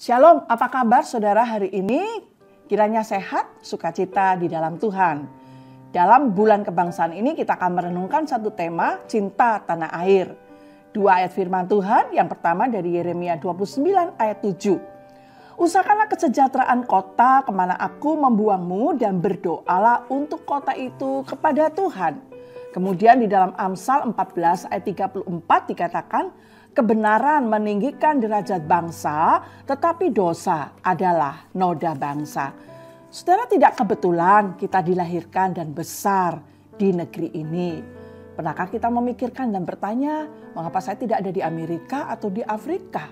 Shalom, apa kabar saudara hari ini? Kiranya sehat, sukacita di dalam Tuhan. Dalam bulan kebangsaan ini kita akan merenungkan satu tema, cinta tanah air. Dua ayat firman Tuhan, yang pertama dari Yeremia 29 ayat 7. Usahakanlah kesejahteraan kota kemana aku membuangmu dan berdoalah untuk kota itu kepada Tuhan. Kemudian di dalam Amsal 14 ayat 34 dikatakan, kebenaran meninggikan derajat bangsa, tetapi dosa adalah noda bangsa. Saudara, tidak kebetulan kita dilahirkan dan besar di negeri ini. Pernahkah kita memikirkan dan bertanya, mengapa saya tidak ada di Amerika atau di Afrika?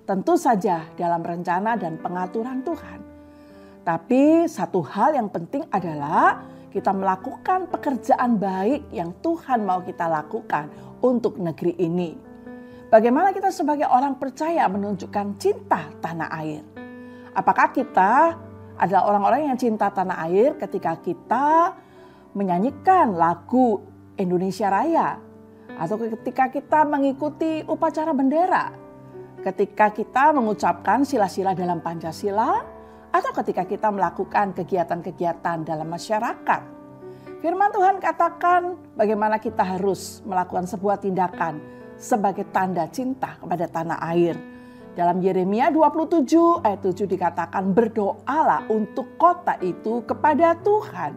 Tentu saja dalam rencana dan pengaturan Tuhan. Tapi satu hal yang penting adalah kita melakukan pekerjaan baik yang Tuhan mau kita lakukan untuk negeri ini. Bagaimana kita sebagai orang percaya menunjukkan cinta tanah air? Apakah kita adalah orang-orang yang cinta tanah air ketika kita menyanyikan lagu Indonesia Raya? Atau ketika kita mengikuti upacara bendera? Ketika kita mengucapkan sila-sila dalam Pancasila? Atau ketika kita melakukan kegiatan-kegiatan dalam masyarakat? Firman Tuhan katakan bagaimana kita harus melakukan sebuah tindakan sebagai tanda cinta kepada tanah air. Dalam Yeremia 27 ayat 7 dikatakan, berdoalah untuk kota itu kepada Tuhan.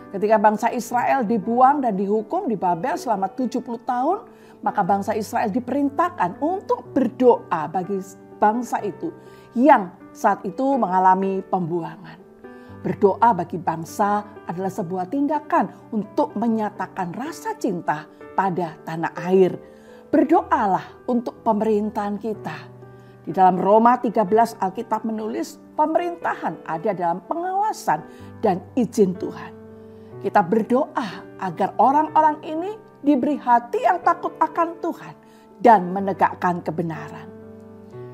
Ketika bangsa Israel dibuang dan dihukum di Babel selama 70 tahun, maka bangsa Israel diperintahkan untuk berdoa bagi bangsa itu yang saat itu mengalami pembuangan. Berdoa bagi bangsa adalah sebuah tindakan untuk menyatakan rasa cinta pada tanah air. Berdoalah untuk pemerintahan kita. Di dalam Roma 13 Alkitab menulis pemerintahan ada dalam pengawasan dan izin Tuhan. Kita berdoa agar orang-orang ini diberi hati yang takut akan Tuhan dan menegakkan kebenaran.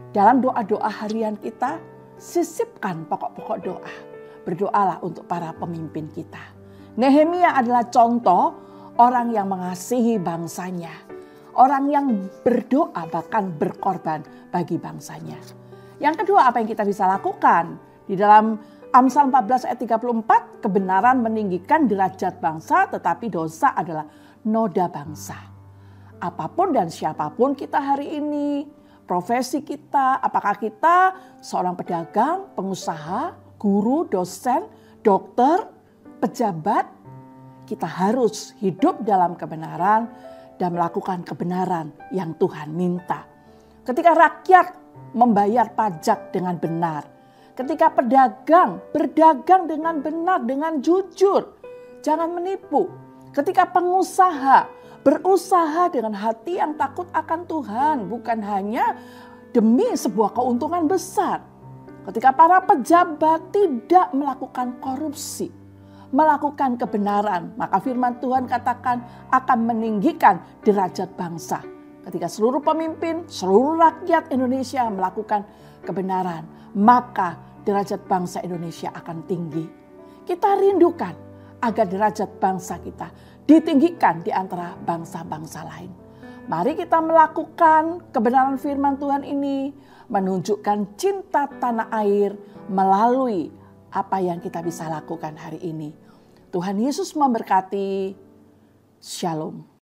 Dalam doa-doa harian kita, sisipkan pokok-pokok doa. Berdoalah untuk para pemimpin kita. Nehemia adalah contoh orang yang mengasihi bangsanya. Orang yang berdoa bahkan berkorban bagi bangsanya. Yang kedua, apa yang kita bisa lakukan? Di dalam Amsal 14 ayat 34, kebenaran meninggikan derajat bangsa tetapi dosa adalah noda bangsa. Apapun dan siapapun kita hari ini, profesi kita, apakah kita seorang pedagang, pengusaha, guru, dosen, dokter, pejabat, kita harus hidup dalam kebenaran dan melakukan kebenaran yang Tuhan minta. Ketika rakyat membayar pajak dengan benar, ketika pedagang berdagang dengan benar, dengan jujur, jangan menipu. Ketika pengusaha berusaha dengan hati yang takut akan Tuhan, bukan hanya demi sebuah keuntungan besar. Ketika para pejabat tidak melakukan korupsi, melakukan kebenaran, maka firman Tuhan katakan akan meninggikan derajat bangsa. Ketika seluruh pemimpin, seluruh rakyat Indonesia melakukan kebenaran, maka derajat bangsa Indonesia akan tinggi. Kita rindukan agar derajat bangsa kita ditinggikan di antara bangsa-bangsa lain. Mari kita melakukan kebenaran firman Tuhan ini, menunjukkan cinta tanah air melalui apa yang kita bisa lakukan hari ini. Tuhan Yesus memberkati. Shalom.